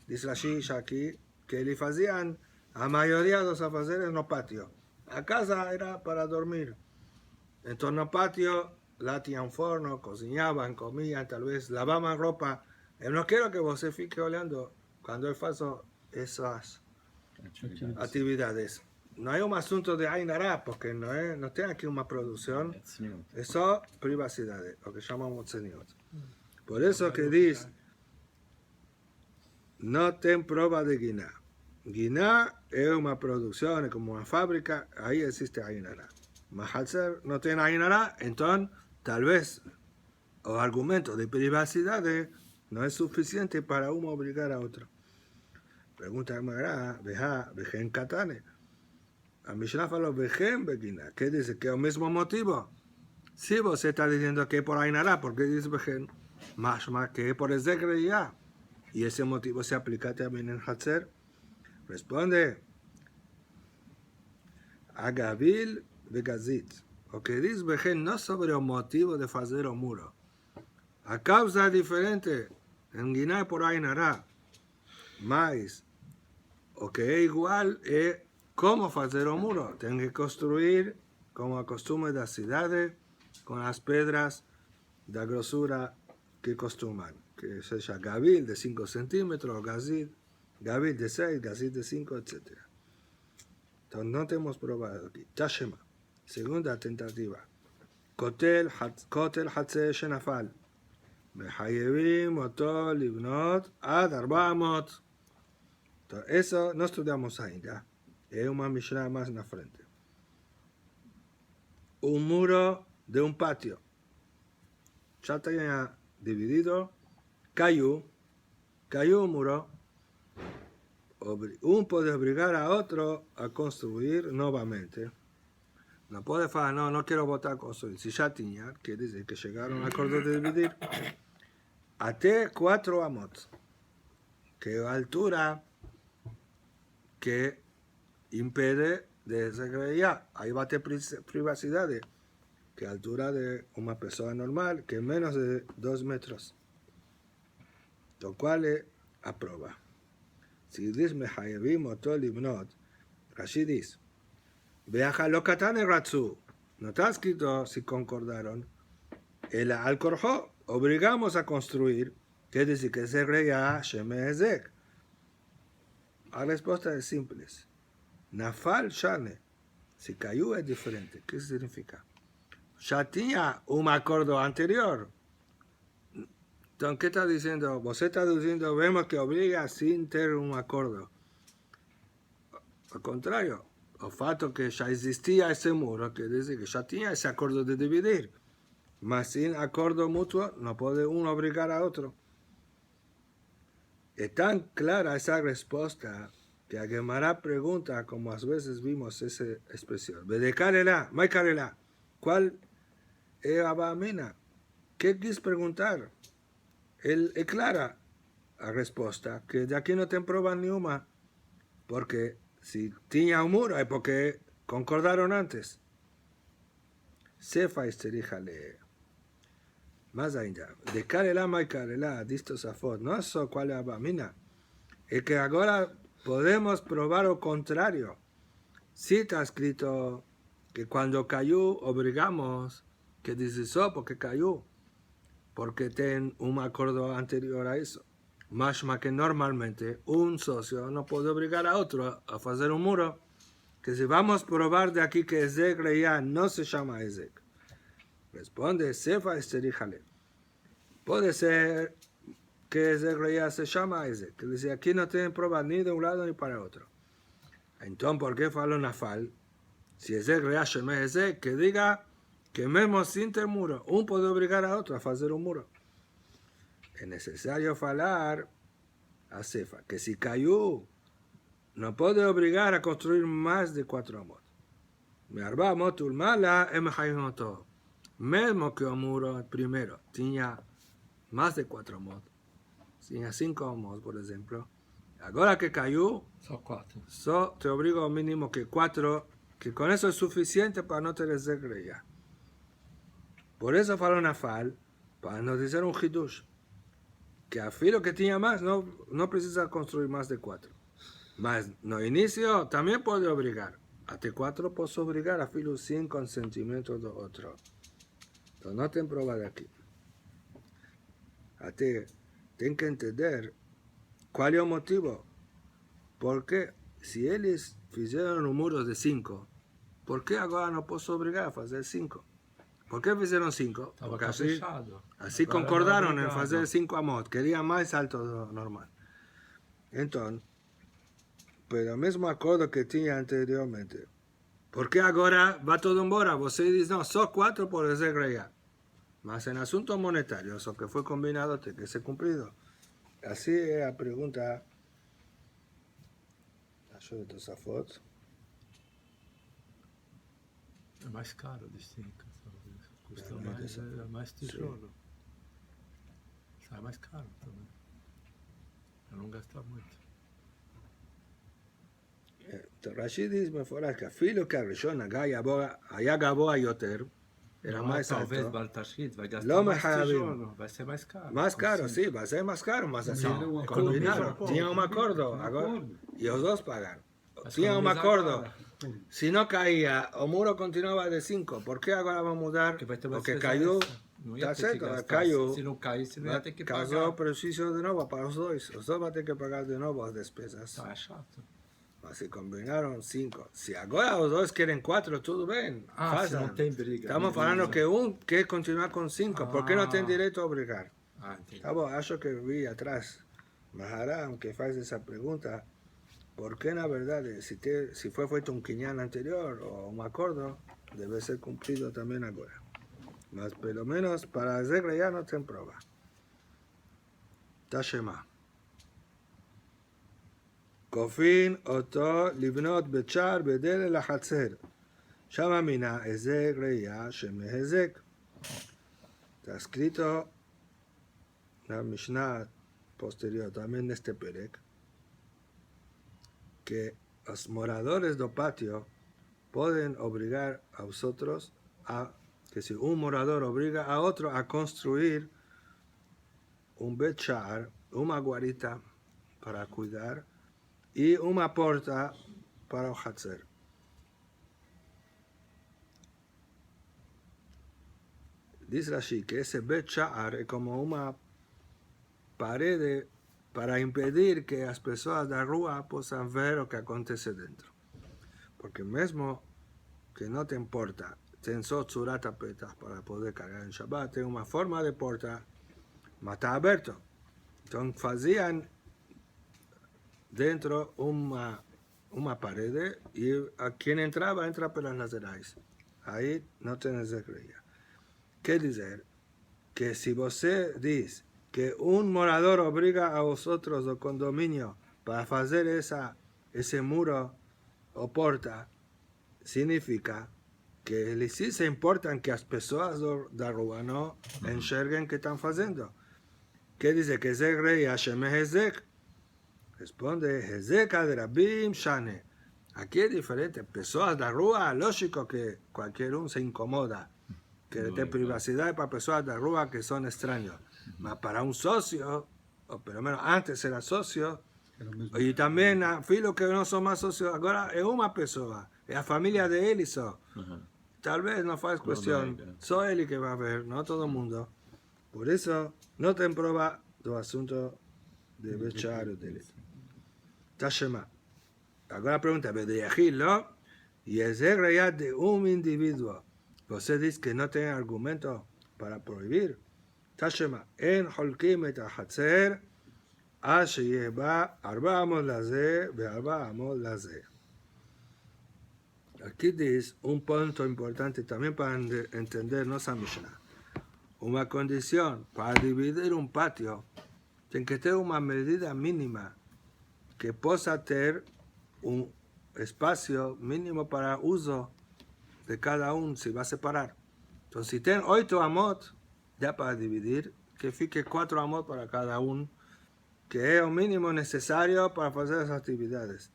dice la Shisha aquí, que le hacían a mayoría de los afaceres en los patios. La casa era para dormir. Entonces en los patios latían forno, cocinaban, comían, tal vez lavaban ropa. Yo no quiero que usted fique oleando cuando yo hago esas actividades. No hay un asunto de Ainara, porque no tiene aquí una producción. Eso es privacidad, lo que llamamos tzeniot. Por eso que dice, no ten prueba de Giná. Giná es una producción, es como una fábrica, ahí existe Ainara. Mahatzer no tiene Ainara, entonces tal vez el argumento de privacidad no es suficiente para uno obligar a otro. Pregunta Gemara, Vejen Katane. A Mishnah faló Vejen Begina. ¿Qué dice? ¿Que es el mismo motivo? Si vos está diciendo que es por Ainara, ¿por qué dice Vejen? Más que es por el Zegreya. Y ese motivo se aplica también en Hatzer. Responde Agavil Vegazit. O que dice Vejen no sobre el motivo de hacer un muro. A causa diferente. En Giná por Ainara. Mas, o que es igual es cómo hacer un muro. Tienen que construir como acostumbra de las ciudades, con las piedras de grosura que costuman, que sea gavil de 5 centímetros, gavil de 6, gavil de 5, etc. Entonces no tenemos probado aquí. Tashema, segunda tentativa. Kotel hatze shenafal. מחייבים אותו לבנות עד 400. Entonces, eso no estudiamos ainda. Es una Mishnah más en la frente. Un muro de un patio. Ya tenía dividido. Cayó un muro. Un puede obligar a otro a construir nuevamente. No puede decir, no quiero votar a construir. Si ya tenía, que dice que llegaron a acuerdo de dividir. Hasta 4 amot. Que altura que impide de segregar. Ahí va a tener privacidad. Que altura de una persona normal, que menos de 2 metros. Lo cual aprueba. Si dice, me hayevim oto libnot, Rashi dice, Veaja lo katane ratzu. No está escrito si concordaron. El al korjo, obligamos a construir. ¿Qué dice que se reya sheme ezek? La respuesta es simple. Nafal shane. Si cayó es diferente. ¿Qué significa? Ya tenía un acuerdo anterior. Entonces, ¿qué está diciendo? Vos está diciendo, vemos que obliga sin tener un acuerdo. Al contrario, el fato que ya existía ese muro, que dice que ya tenía ese acuerdo de dividir. Mas sin acuerdo mutuo, no puede uno obligar a otro. Es tan clara esa respuesta que a Gemara pregunta, como a veces vimos esa expresión. Bedekarela, maikarela. ¿Cuál es Abamina? ¿Qué quis preguntar? Él es clara la respuesta, que de aquí no te prueban ni una, porque si tenía un muro es porque concordaron antes. Sefa isteríjale. Más ainda, de Karela y Karela, distos afot, no es solo cuál es Abamina, es que ahora podemos probar lo contrario. Si está escrito que cuando cayó obligamos, que dice eso porque cayó, porque tienen un acuerdo anterior a eso. Más que normalmente un socio no puede obligar a otro a hacer un muro, que si vamos a probar de aquí que Ezek ya no se llama Ezek. Responde, Sefa Esteríjale. Puede ser que Ezek ya se llama Ezek, que dice aquí no tienen prueba ni de un lado ni para otro. Entonces, ¿por qué falo Nafal? Si Ezek ya se llama Ezek, que diga que mismo sin tener muro, uno puede obligar a otro a hacer un muro. Es necesario hablar a Sefa, que si cayó, no puede obligar a construir más de 4 amot. Me arba amot ulmala, todo. Mismo que el muro primero tenía más de 4 amot, tenía 5 amot, por ejemplo. Ahora que cayó, Só 4. te obligo mínimo que 4, que con eso es suficiente para no tener ya. Por eso fue Nafal, para nos decir un hidush, que a filo que tenía más, no precisa construir más de 4. Mas no inicio, también puede obligar. Hasta 4 puedo obligar a filo sin consentimiento de otro. Entonces no ten prueba de aquí. Tienen que entender cuál es el motivo. Porque si ellos hicieron un muro de 5, ¿por qué ahora no puedo obligar a hacer 5? ¿Por qué hicieron 5? Porque así concordaron en hacer 5 amot. Querían más alto de lo normal. Entonces, pero el mismo acuerdo que tenía anteriormente. ¿Por qué ahora va todo en bora? Vos dices, no, son 4 por ese greya. Más en asuntos monetarios, eso que fue combinado, tiene que ser cumplido. Así es la pregunta. Acho de Tosafot. É mais caro de 5, talvez. Custa mais, é mais tijolo. Sai mais caro também. Para não gastar muito. Rashi dice מפורש, אפילו כראשון היה גבוה יותר, era más talvez alto. Baltashit vai gastar Lo mais mejavim. tijolo, vai ser mais caro. Más caro, sí, va a ser más caro, más así. No, Combinaron, economiza. tienen un acuerdo, ahora, y los dos pagan. Mas Tienen un economiza acuerdo. agora. Si no caía, o muro continuaba de 5, ¿por qué ahora vamos a mudar? Que vai ter mais Porque despesa cayó, extra. Não ia Tá ter que certo, gastar. caiu. Se não caísse, não ia ter que Causó pagar. prejuízo de nuevo para os dois. Os dois vão ter que pagar de novo as despesas. Tá, é chato. Mas se combinaram 5. Se agora os dois querem 4, tudo bem. Ah, se façam. não tem briga. Estamos falando que um quer continuar com 5. Por que não tem direito a obrigar? Ah, entendi. Tá bom, acho que vi atrás. Maharam, que faz essa pergunta, por que na verdade, se foi feito um quinhão anterior ou um acordo, deve ser cumprido também agora. Mas pelo menos para a regra já não tem prova. Tashema. כופין אותו לבנות בית שער בדלת לחצר. שמה מינה היזק ראייה שמהזק. Está escrito en la Mishnah posterior, también en este perec, que los moradores del patio pueden obligar a vosotros que si un morador obliga a otro a construir un bet sha'ar, una guarita para cuidar, y una puerta para el hatzer. Dice Rashi que ese bet sha'ar es como una pared para impedir que las personas de la rúa puedan ver lo que acontece dentro. Porque mismo que no te importa, ten solo tzurat petach para poder cargar en Shabbat, ten una forma de puerta, mas está abierto. Entonces hacían dentro una pared y a quien entraba, entra por las nazarais. Ahí no tienes de creer. ¿Qué decir? Que si usted dice que un morador obliga a vosotros del condominio para hacer ese muro o puerta, significa que les sí se importan que las personas de rúa no enxerguen qué están haciendo. ¿Qué dice? Que Hezek rey Hashem Hezek. Responde, Hezek ad Rabim Shane. Aquí es diferente. Personas de rúa, lógico que cualquier uno se incomoda. Que de privacidad para personas de rúa que son extraños. Mas para un socio, o por lo menos antes era socio, y también a filo que no son más socios, ahora es una persona, es la familia de él y so. Tal vez no faz cuestión, soy él que va a ver, no todo el mundo. Por eso, no te prueba los asuntos de Bechar o de él. Tashema. Ahora pregunta, ¿no? Y es regla de un individuo. Usted dice que no tiene argumento para prohibir. Tashema. En holkim et hatzer, עד שיהיה בה 400 לזה ו400 לזה. Aquí dice un punto importante también para entender nuestra Mishnah. Una condición para dividir un patio tiene que tener una medida mínima que pueda tener un espacio mínimo para uso de cada uno si va a separar. Entonces, si tienen 8 amot, ya para dividir, que fique 4 amot para cada uno, que es el mínimo necesario para hacer esas actividades.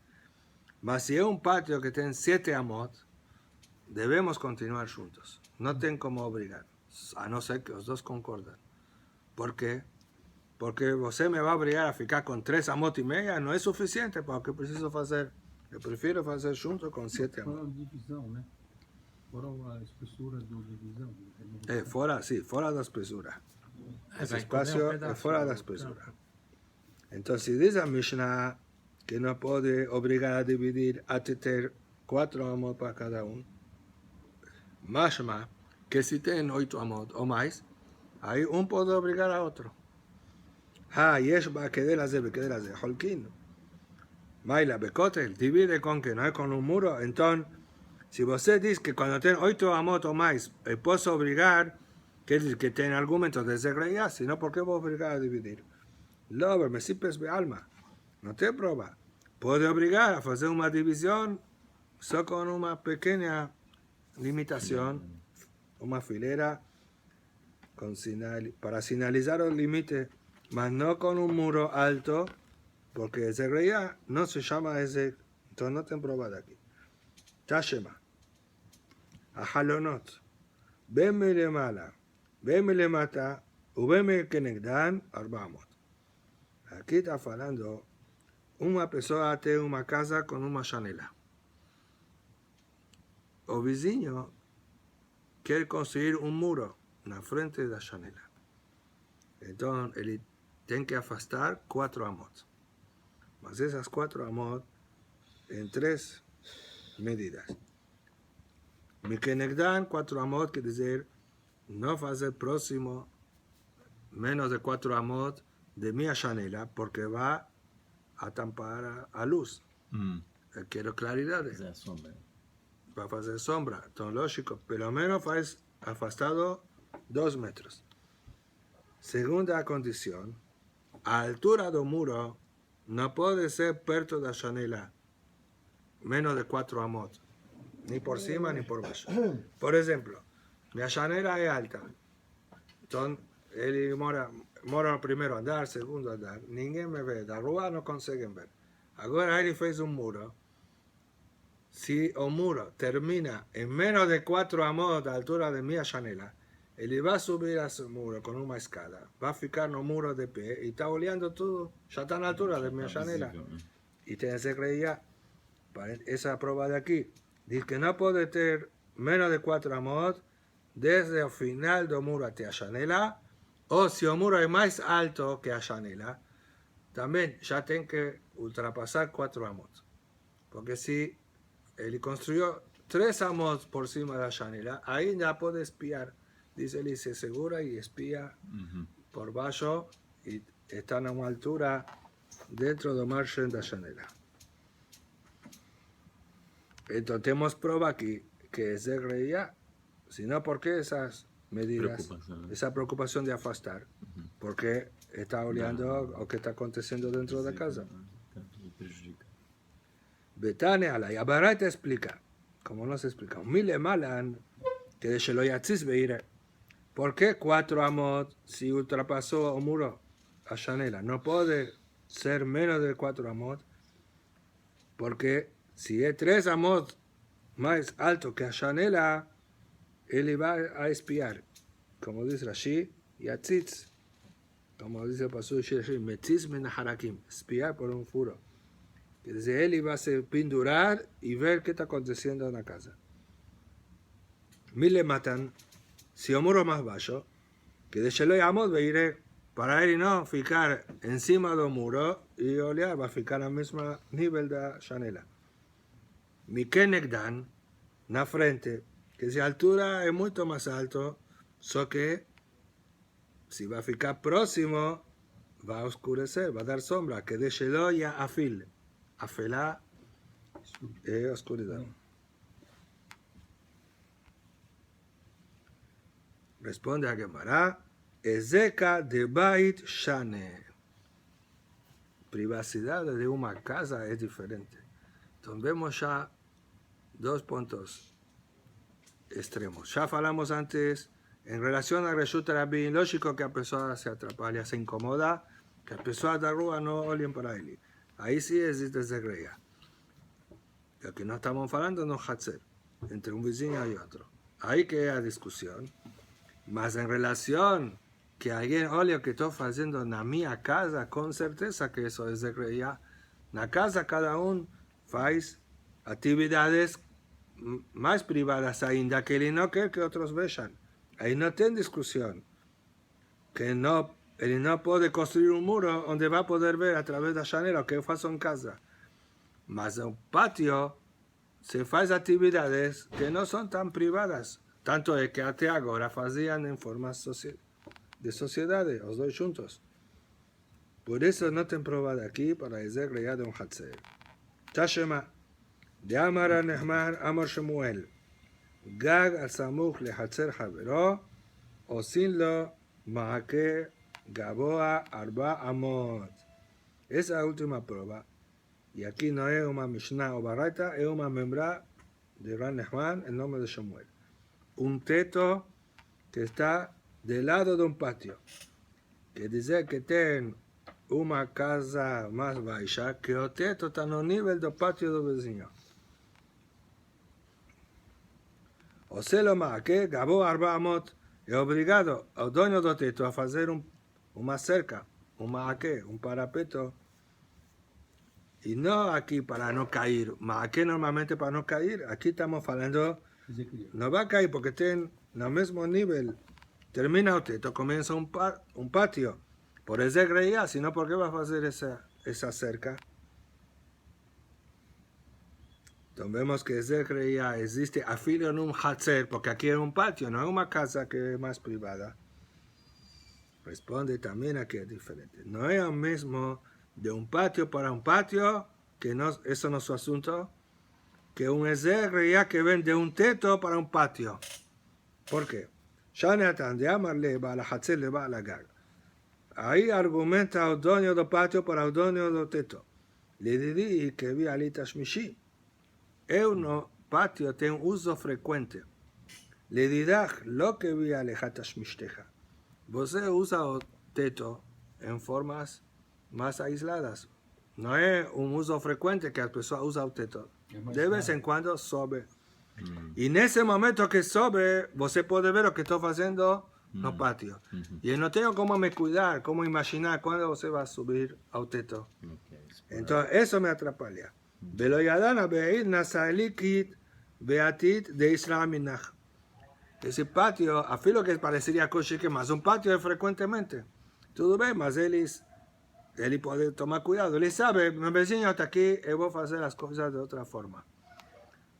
Mas si es un patio que tiene 7 amot, debemos continuar juntos. No tienen como obligar, a no ser que los dos concordan. ¿Por qué? Porque usted me va a obligar a ficar con 3 amot y media, no es suficiente para lo que preciso hacer. Yo prefiero hacer juntos con 7 amot. Fora a divisão, né? Fora a espessura da divisão. Fora da espessura. Ese vai espacio comer pedaço, es fuera de la espesura. Entonces dice a Mishnah que no puede obligar a dividir a tener 4 amot para cada uno. Mashma, que si tienen 8 amot o más, ahí uno puede obligar a otro. Yesh va a quedar así, holkin. Maila bekotel, divide con que no es con un muro. Entonces, si usted dice que cuando tienen 8 amot o más, puedo obligar, que tiene argumentos de desagradar, si no, ¿por qué voy a obligar a dividir? Lover, me sipes be alma. No te prueba. Puede obligar a hacer una división solo con una pequeña limitación, una filera para señalizar el límite, mas no con un muro alto, porque ese reya no se llama ese, entonces no te prueba de aquí. Tashema. Ajalonot. Veme le mala, veme le mata, veme que negdan, arbamos. Aquí está hablando, una persona tiene una casa con una janela. El vecino quiere construir un muro. la frente de la janela. Entonces, él tiene que afastar 4 amot. Mas esas 4 amot en 3 medidas. Mi kenegdan 4 amot quiere decir no hacer próximo menos de 4 amot de mi janela porque va a tampar a luz. Quiero claridad. זה הסומר. Va a hacer sombra. Entonces, lógico, pero menos es afastado 2 metros. Segunda condición, a altura del muro no puede ser perto de la janela menos de 4 amot, ni por cima ni por bajo. Por ejemplo, mi janela es alta, entonces él mora en el primer andar, segundo andar, ninguém me ve, de arriba no consiguen ver. Ahora él hizo un muro. Si el muro termina en menos de 4 amot de altura de mi janela, él va a subir a ese muro con una escala, va a ficar en el muro de pie y está oleando todo, ya está a la altura de mi janela. Y tiene que creer, para esa prueba de aquí, dice que no puede tener menos de 4 amot desde el final del muro hasta la janela, o si el muro es más alto que la janela, también ya tiene que ultrapasar 4 amot. Porque si él construyó 3 amot por encima de la janela, ahí ya puede espiar. Dice él, se asegura y espía por bajo y está a una altura dentro del margen de la janela. Entonces tenemos prueba aquí que es de creía, sino porque esas medidas, esa preocupación de afastar, porque está oleando lo que está aconteciendo dentro de casa. Betania la Yabara te explica, como nos explica, mile malan, que de Sheloyatzis veire. ¿Por qué 4 amot si ultrapasó el muro a janela? No puede ser menos de 4 amot, porque si es 3 amot más alto que a janela, él va a espiar, como dice Rashi, Yatzitz, como dice el pasú de Metziz men harakim, espiar por un furo. Que desde él iba a se pindurar y ver qué está aconteciendo en la casa. Mil le matan, si el muro más bajo, que de Sheloy Amot veire para él no ficar encima del muro y olear, va a ficar al mismo nivel de la janela. Mi kenegdan, na frente, que si altura es mucho más alto, so que si va a ficar próximo, va a oscurecer, va a dar sombra, que de Sheloy a afil. Afelá es oscuridad. Responde a Gemara, Ezeka de Bait Shane. Privacidad de una casa es diferente. Entonces vemos ya 2 puntos extremos. Ya hablamos antes, en relación a Reshut Rabin, lógico que a persona se atrapalha, se incomoda, que a persona de rúa no olien para él. Ahí sí existe desgreya. Lo que no estamos hablando no es hatzer, entre un vecino y otro. Ahí que hay discusión. Mas en relación que alguien olea que estoy haciendo en mi casa, con certeza que eso es desgreya. En la casa cada uno hace actividades más privadas ainda que él no quiere que otros vean. Ahí no tiene discusión. Que no, él no puede construir un muro donde va a poder ver a través de la janela lo que hace en casa. Mas en un patio se hacen actividades que no son tan privadas. Tanto es que hasta ahora hacían en forma de sociedades, los dos juntos. Por eso no te probado aquí para decir que ya de un hatzer. Tashema, de Amar a Nehmar, Amar Shemuel, Gag al Samuch le hatzer Havero, o sin lo Maake Gaboa Arba Amot. Esa última prueba, y aquí no es una Mishnah o Baraita, es una membra de Ran Nehman en nombre de Shemuel. Un teto que está del lado de un patio, que dice que tiene una casa más baja, que el teto está en el nivel del patio del vecino. O se lo más que Gabo Arba Amot es obligado al dueño del teto a hacer una cerca, un parapeto, y no aquí para no caer, aquí normalmente para no caer, aquí estamos hablando, no va a caer porque tiene el mismo nivel termina el teto, comienza un patio. Por eso creía, si no, ¿por qué vas a hacer esa cerca? Entonces vemos que ese creía existe afilo en un hatzer, porque aquí es un patio, no es una casa que es más privada. Responde también aquí es diferente. No es lo mismo de un patio para un patio, que no, eso no es su asunto, que un ezer creía que ven de un teto para un patio. ¿Por qué? Shaniatan de amarle va a la hatzer le va a la gag. Ahí argumenta el dueño del patio para el dueño del teto. Le dirí que vi alita shmishi. Es un patio tiene un uso frecuente. Le dirá lo que vi alejata shmishteja. Vos usa el teto en formas más aisladas. No es un uso frecuente que la persona usa el teto. De vez en cuando sobe. Y en ese momento que sobe, vos puede ver lo que estoy haciendo en el patio. Y no tengo cómo me cuidar, cómo imaginar cuándo vos va a subir al teto. Entonces, eso me atrapalha. Velo yadana be'id nasaelikit beatit de Israel minach. Ese patio, a filo que parecería kosher, que más un patio es frecuentemente. Tú ves, mas él puede tomar cuidado. Él sabe, mi vecino está aquí, y voy a hacer las cosas de otra forma.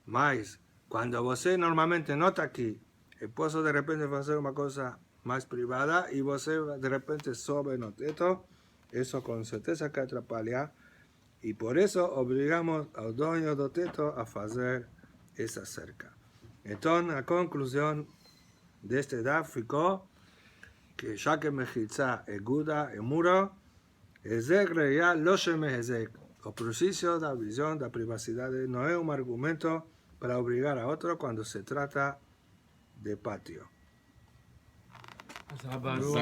Mas, cuando você normalmente no está aquí, el esposo de repente va a hacer una cosa más privada y você de repente sobe en el teto, eso con certeza que atrapalha. Y por eso obligamos al dueño del teto a hacer esa cerca. Entonces, la conclusión de este daf ficó que ya que mejitza eguda el muro, ezek reya lo sheme ezek. El proceso de la visión de la privacidad no es un argumento para obligar a otro cuando se trata de patio. Zabaru.